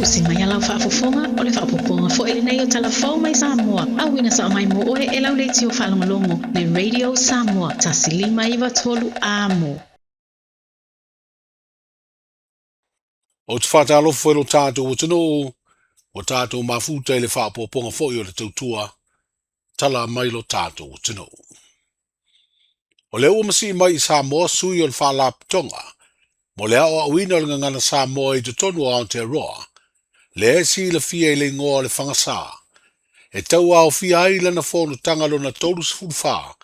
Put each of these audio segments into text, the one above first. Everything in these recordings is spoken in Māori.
Usi mai alau whaafofonga o le whaapoponga fo ele nei o Tala Fou Mai Samoa. Awina sa o mai mo oe e lau leiti o whalongolongo le Radio Samoa. Tasi 5 amo. O te whātalo whero tātou o tino o tātou mafuta le whaapoponga fo i o le tautua tala mailo tātou o tino. O le umasi mai i Samoa sui o le whaalaptonga mo le ao awina o le ngana Samoa i te tonu o Aotearoa le esi le fia i le ngoa le whangasa. E tau ao fia ai lana whono tangalo na tolu sifurwha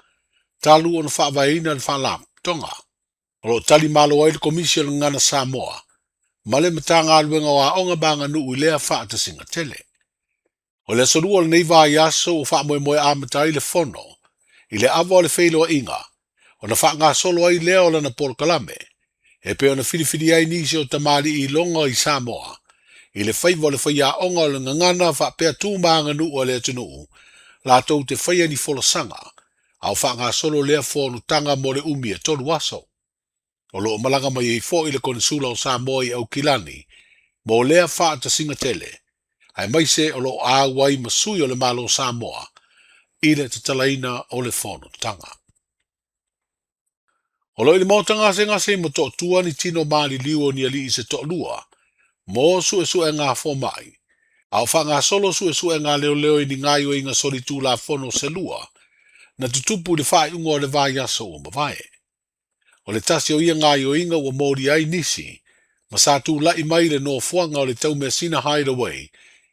talu o na whaavaina le whaalaptonga. O lo tali malo ai le komisio le ngana Samoa ma le matanga aluenga o aonga banga nuu lea whaata singa tele. O le sorua le neiva yaso o wha moe moe amatai le fono, i le awa o le whelo inga, o na wha ngā solo ai lea o lana Porokalame, e pe o na whiriwhiri ai nisi o tamari i longa i Samoa, i le whaiva o le whaia onga o le ngangana wha pea tūmaanga nuu o le atunuu, la tau te whaia ni folosanga, au wha ngā solo lea whonu tanga mo le umi e tolu aso. O loo malanga mai e fo i le konsula o Samoa i au kilani, mo lea whaata singa tele, ai mai se o loo awai masui o le malo Samoa, i le tatalaina o le fono tanga. O loo i le mautanga se ngase mo to tua ni tino maali liu ni ali i se to lua, mo su e ngā Fou Mai, au wha ngā solo su e ngā leo i ni ngai o inga soli tū la fono se lua, na tutupu le whai ungo o le vai aso o mawai. O le tasi o ia ngā o inga ua mori ai nisi, ma sa tu lai mai le no fuanga o le tau mea sina hideaway,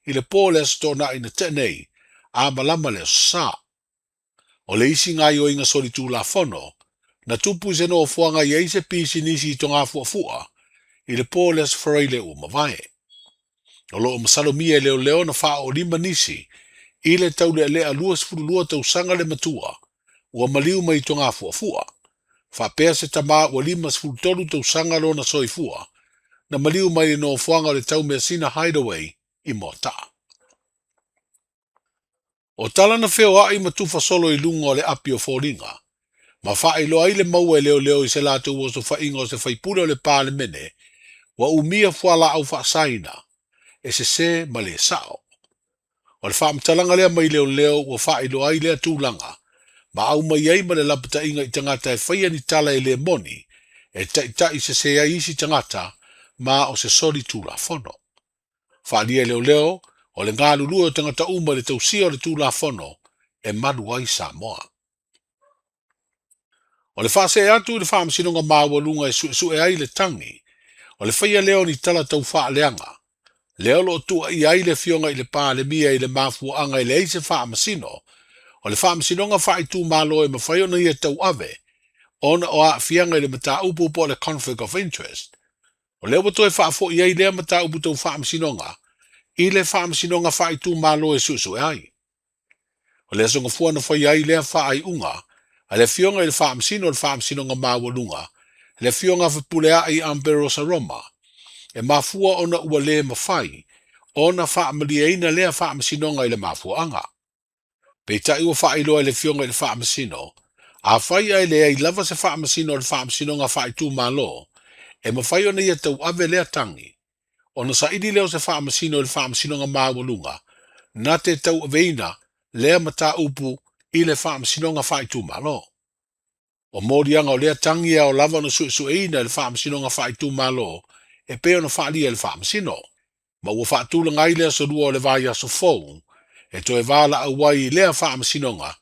i le pōle asto na ina tenei, a malama le sa. O le isi ngā o inga soli tu la fono, na tupu se no fuanga i eise pisi nisi i tonga fua, i le pōle asto whareile o mawai. O lo o masalomia leo na wha o lima nisi, i le tau le alua sifuru lua tau sanga le matua, ua maliu mai tonga fua. Fa pea se tama ua lima sfultolu tau sanga lo na soifua, na maliu mai no fuanga o le tau mea sina hideaway i mota. O tala na feo ai matufa solo i lunga o le api o fōringa, ma fa ilo ai le maua leo i se latu o so fa inga o se faipura o le pāle mene, wa umia fuala au fa saina, e se ma le sao. O le fa mtalanga lea mai leo wa fa ilo ai lea tūlanga, ma au mai ai ma le lapata inga i tangata e whaia ni tala e le moni, e tai se ai isi tangata, ma o se soli tūla fono. Whaalia leo, o le ngā lulu o tangata uma le tausia o le tūla fono, e manu ai Samoa. O le whaase atu le whaamasinonga māua lunga e sue ai le tangi, o le whaia leo ni tala tau wha leanga. Leo lo tua i ai le fionga i le pā le mia i le mafua anga i le eise whaamasino, o le whaamasinonga wha i tū mālo e mawhaio na ia tau ave, ona o a fianga i le mata upu po le conflict of interest. O leo wato e whaafo i ai lea mata upu tau whaamasinonga, i le whaamasinonga wha i tū mālo e sue ai. O lea songa fuana whai ai lea wha ai unga, a le fionga i le whaamasinonga māwalunga, le fionga whapulea i Amberosa Roma, e mafua ona ua le mawhai, ona whaamalia lea whaamasinonga i le mafua anga. Peita iwa wha iloa le fionga i le whaamasino, a whai ai lea i lava se whaamasino o le whaamasinonga wha i tū mālo, e mawhai ona ia tau ave lea tangi, ona sa idi leo se whaamasino i le whaamasinonga māwalunga, na te tau aveina lea mata upu i le whaamasinonga wha i tū mālo. O morianga o lea tangi o lava na sueina i le whaamasinonga wha i tū mālo, e peo na whaalia le whaamasino. Ma ua whaatula ngai lea sorua o le vai aso fōu, e to e wala awai lea whaamasinonga,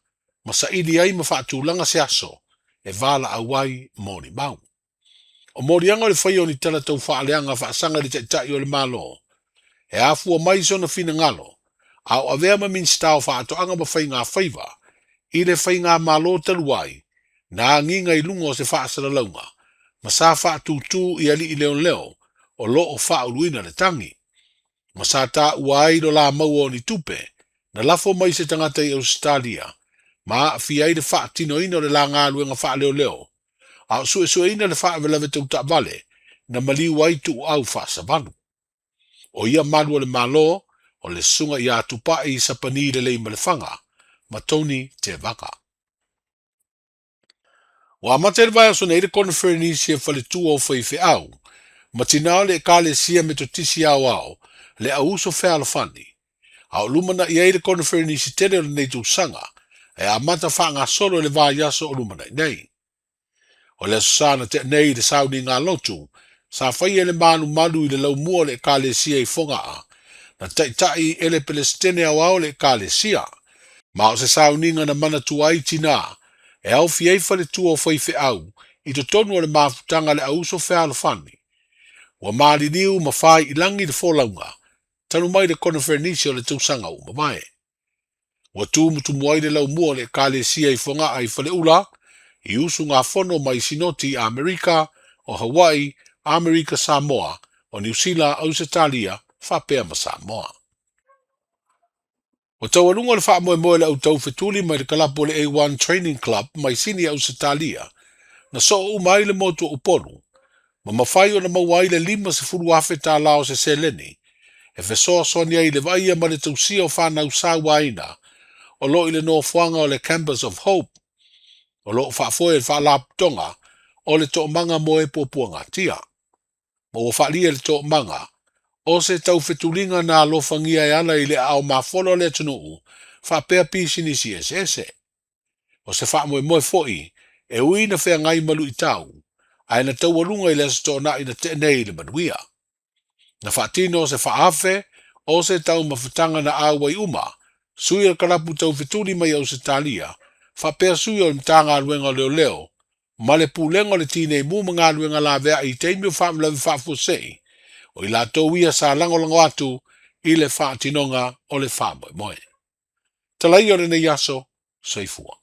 ma sa idi ai ma whaatulanga se aso, e wala awai moni mau. O morianga o le whaio ni tala tau whaaleanga whaasanga li tai o le malo, e afua mai sona fina ngalo, au avea ma min stau whaatoanga ma whai ngā whaiva, i le whai ngā malo taluai, na nginga i lungo se whaasara launga, ma sa whaatutu i ali i leo, o lo o whauluina le tangi. Ma sa ta uai do la maua ni tupe, na lafo mai se tangata i Australia, ma fia i le whaatino ina le la ngā luenga wha leo, au sue ina le wha velave tau ta vale, na mali wai tu au wha savanu. O ia manua le malo, o le sunga i atupa i sapani le lei malefanga, ma toni te vaka. Wa mater vai aso nei le konferenisi e fale tu o fai fe au, ma tinao le kale sia me to tisi au, le a uso fea la fani. A o lumana i eile konferenisi tele o le nei tūsanga, e a mata wha ngā solo le vā yaso o lumana i nei. O le susana te nei le sauni ngā lotu, sa whai ele manu malu i le lau mua le ka le sia i fonga a, na tai ele Palestine au au le ka le sia. Ma o se sauninga na mana tuai tina, e au fieifa le tua o whaife au, i to tonu o le mafutanga le auso fea la fani. Wa maali niu ma whai ilangi le folaunga, tanu mai le konferenisi o le tūsanga u mamae. Wa tū mutu muai le lau mua le ka le sia i fonga ai fale ula, i usu ngā fono mai sinoti a Amerika, o Hawaii, Amerika Samoa, o New Zealand, Australia, whapea ma Samoa. O tau alunga le wha moe moe le au tau fetuli mai le kalapo le A1 Training Club mai sini Australia, na so o mai le motu uponu, ma mawhai o na mawai le 5 afe tā lao se seleni, e fesoa sonia i le vaia ma le tausia o whanau sawaina, o lo i le nofuanga o le Campus of Hope, o lo whaafoe le whaalaptonga, o le to manga moe popuanga tia. Ma o whaalia le to manga, o se tau fetulinga na lofangia e ana i le au mafolo le tunuu, whaapea pisini si ese. O se wha moe moe foi, e ui na whea ngai malu i tau, ai na tau alunga i le asato na ina te nei le manuia. Na whaatino se whaafe, o se tau mawhutanga na awa i uma, sui al karapu tau fetuli mai au se talia, whapea sui o mtanga aluenga leo, ma le pūlenga le tine mu mga aluenga la vea i teimio whaamlawi whaafusei, o i la tau ia sa langolango atu i le whaatinonga o le whaamoe moe. Talai o le nei aso, seifua.